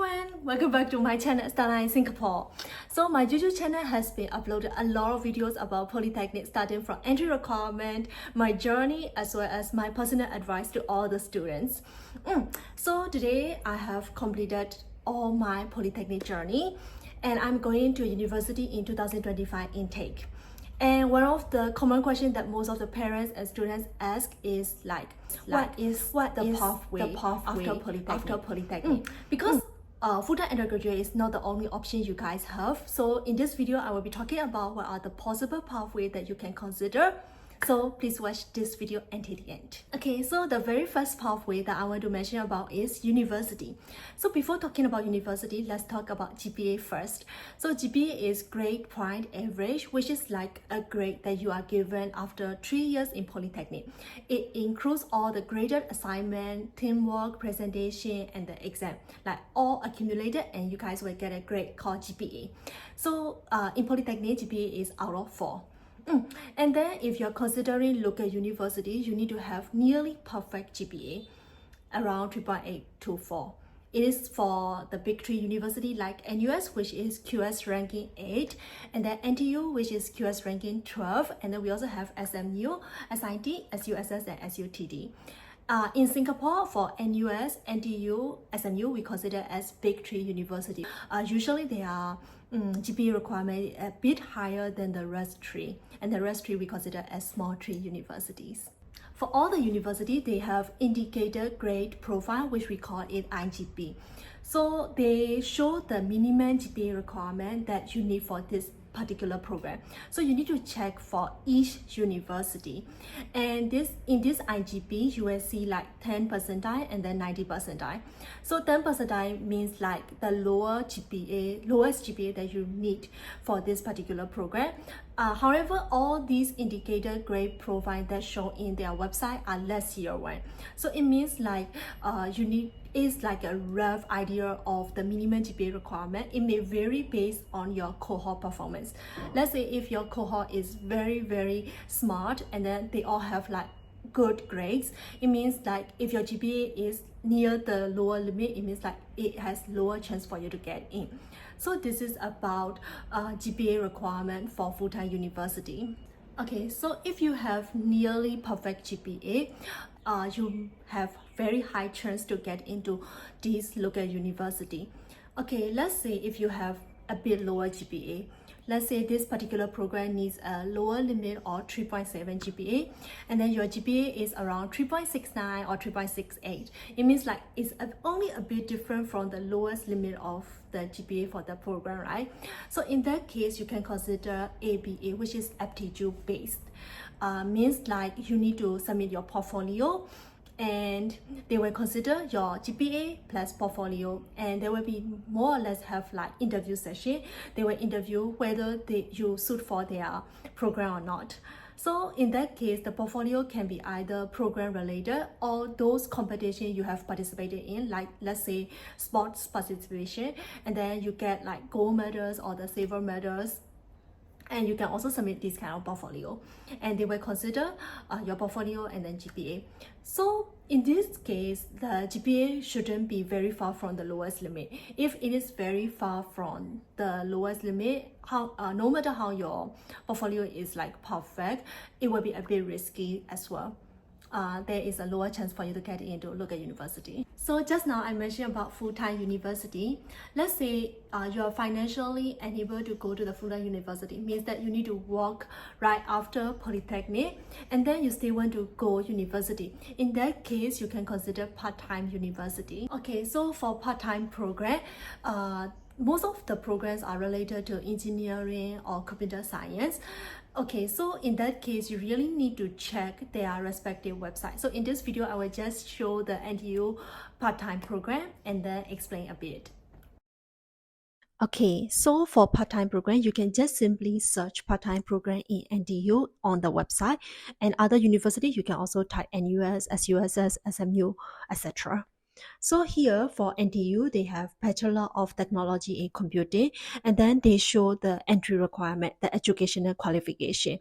everyone, welcome back to my channel Stella in Singapore. So my YouTube channel has been uploaded a lot of videos about Polytechnic, starting from entry requirement, my journey, as well as my personal advice to all the students. So today I have completed all my Polytechnic journey and I'm going to university in 2025 intake. And one of the common questions that most of the parents and students ask is what is the pathway after Polytechnic? Because full-time undergraduate is not the only option you guys have. So in this video, I will be talking about what are the possible pathways that you can consider. So please watch this video until the end. Okay, so the very first pathway that I want to mention about is university. So before talking about university, let's talk about GPA first. So GPA is grade point average, which is like a grade that you are given after 3 years in Polytechnic. It includes all the graded assignment, teamwork, presentation, and the exam, like all accumulated, and you guys will get a grade called GPA. So in Polytechnic, GPA is out of 4. And then if you're considering local university, you need to have nearly perfect GPA, around 3.8 to 4. It is for the big 3 university like NUS, which is QS ranking 8, and then NTU, which is QS ranking 12, and then we also have SMU, SIT, SUSS, and SUTD. In Singapore, for NUS, NTU, SMU, we consider as big 3 university. Usually they are GPA requirement a bit higher than the rest 3, and the rest 3 we consider as small 3 universities. For all the university, they have indicator grade profile, which we call it IGP. So they show the minimum GPA requirement that you need for this particular program. So you need to check for each university, and in this IGP you will see like 10 percentile and then 90 percentile. So 10 percentile means like the lowest GPA that you need for this particular program. However, all these indicator grade profile that show in their website are less tier 1. So it means like is like a rough idea of the minimum GPA requirement. It may vary based on your cohort performance. Let's say if your cohort is very smart and then they all have like good grades, it means like if your GPA is near the lower limit, it means like it has lower chance for you to get in. So this is about GPA requirement for full-time university. Okay, so if you have nearly perfect GPA, you have very high chance to get into this local university. Okay, let's say if you have a bit lower GPA, let's say this particular program needs a lower limit of 3.7 GPA, and then your GPA is around 3.69 or 3.68. It means like it's only a bit different from the lowest limit of the GPA for the program, right? So in that case, you can consider ABA, which is aptitude based. Means like you need to submit your portfolio, and they will consider your GPA plus portfolio, and they will be more or less have like interview session. They will interview whether you suit for their program or not. So in that case, the portfolio can be either program related or those competition you have participated in, like let's say sports participation, and then you get like gold medals or the silver medals. And you can also submit this kind of portfolio, and they will consider your portfolio and then GPA. So in this case, the GPA shouldn't be very far from the lowest limit. If it is very far from the lowest limit, no matter how your portfolio is like perfect, it will be a bit risky as well. There is a lower chance for you to get into local university. So just now I mentioned about full-time university. Let's say you are financially unable to go to the full-time university, means that you need to work right after Polytechnic, and then you still want to go university. In that case, you can consider part-time university. Okay, so for part-time program, most of the programs are related to engineering or computer science. Okay, so in that case, you really need to check their respective website. So in this video, I will just show the NTU part-time program and then explain a bit. Okay, so for part-time program, you can just simply search part-time program in NTU on the website, and other universities, you can also type NUS, SUSS, SMU, etc. So here for NTU, they have Bachelor of Technology in Computing, and then they show the entry requirement, the educational qualification.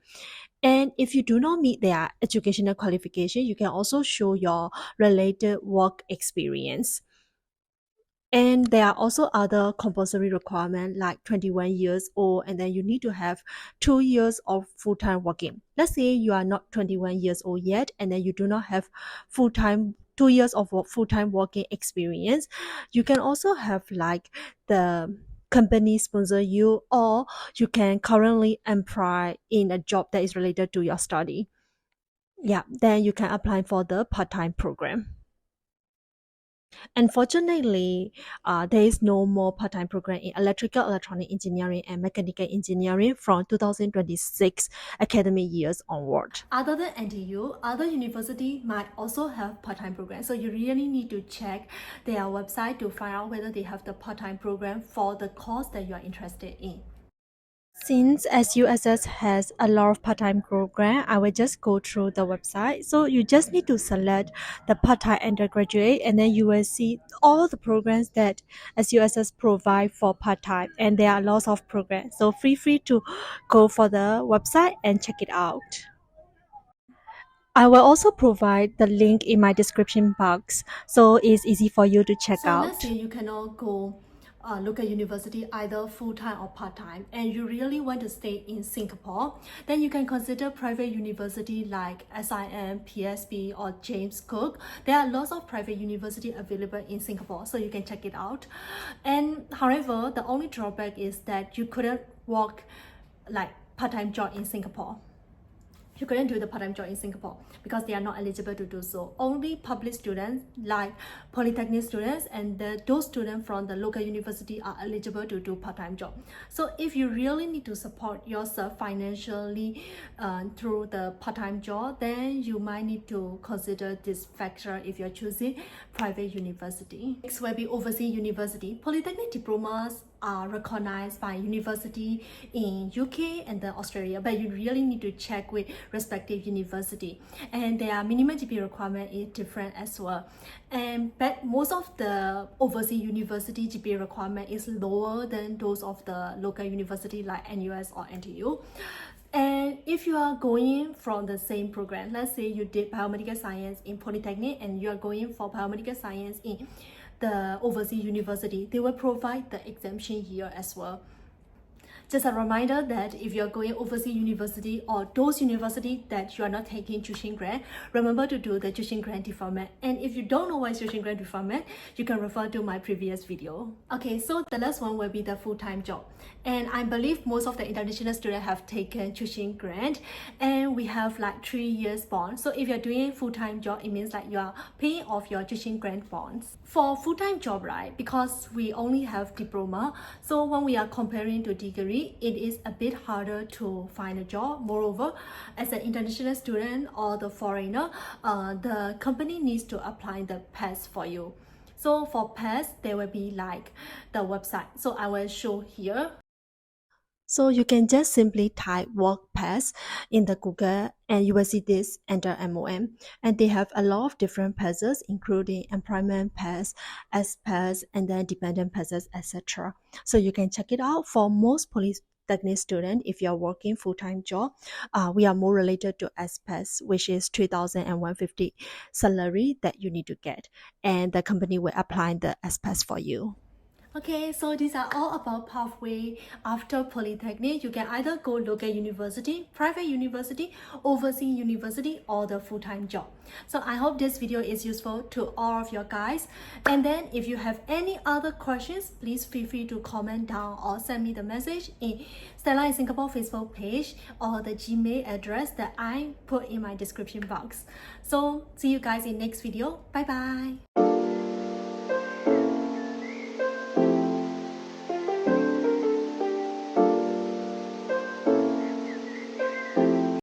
And if you do not meet their educational qualification, you can also show your related work experience. And there are also other compulsory requirements like 21 years old, and then you need to have 2 years of full-time working. Let's say you are not 21 years old yet, and then you do not have full-time 2 years of full-time working experience. You can also have like the company sponsor you, or you can currently employ in a job that is related to your study. Yeah, then you can apply for the part-time program. Unfortunately, there is no more part-time program in electrical, electronic engineering, and mechanical engineering from 2026 academic years onward. Other than NTU, other university might also have part-time programs. So you really need to check their website to find out whether they have the part-time program for the course that you are interested in. Since SUSS has a lot of part-time program, I will just go through the website. So you just need to select the part-time undergraduate, and then you will see all the programs that SUSS provide for part-time, and there are lots of programs. So feel free to go for the website and check it out. I will also provide the link in my description box, so it's easy for you to check out. So let's say you cannot go look at university either full-time or part-time, and you really want to stay in Singapore, then you can consider private university like SIM, PSB, or James Cook. There are lots of private university available in Singapore, so you can check it out. And however, the only drawback is that you couldn't work like part-time job in Singapore. You couldn't do the part-time job in Singapore because they are not eligible to do so. Only public students like Polytechnic students and those students from the local university are eligible to do part-time job. So if you really need to support yourself financially through the part-time job, then you might need to consider this factor if you're choosing private university. Next will be overseas university. Polytechnic diplomas are recognized by university in UK and then Australia, but you really need to check with respective university, and their minimum GPA requirement is different as well. But most of the overseas university GPA requirement is lower than those of the local university like NUS or NTU. And if you are going from the same program, let's say you did biomedical science in Polytechnic and you are going for biomedical science in the overseas university, they will provide the exemption here as well. Just a reminder that if you're going overseas university or those universities that you are not taking tuition grant, remember to do the tuition grant deferment. And if you don't know what is tuition grant deferment, you can refer to my previous video. Okay, so the last one will be the full-time job. And I believe most of the international students have taken tuition grant, and we have like 3 years bond. So if you're doing full-time job, it means like you are paying off your tuition grant bonds. For full-time job, right, because we only have diploma, so when we are comparing to degree, it is a bit harder to find a job. Moreover, as an international student or the foreigner, the company needs to apply the pass for you. So for pass, there will be like the website. So I will show here. So you can just simply type work pass in the Google and you will see this under MOM. And they have a lot of different passes, including employment pass, S pass, and then dependent passes, etc. So you can check it out. For most Polytechnic students, if you're working full-time job, we are more related to S pass, which is 3,150 salary that you need to get. And the company will apply the S pass for you. Okay, so these are all about pathway after Polytechnic. You can either go local university, private university, overseas university, or the full-time job. So I hope this video is useful to all of you guys. And then if you have any other questions, please feel free to comment down or send me the message in Stella in Singapore Facebook page or the Gmail address that I put in my description box. So see you guys in next video. Bye bye.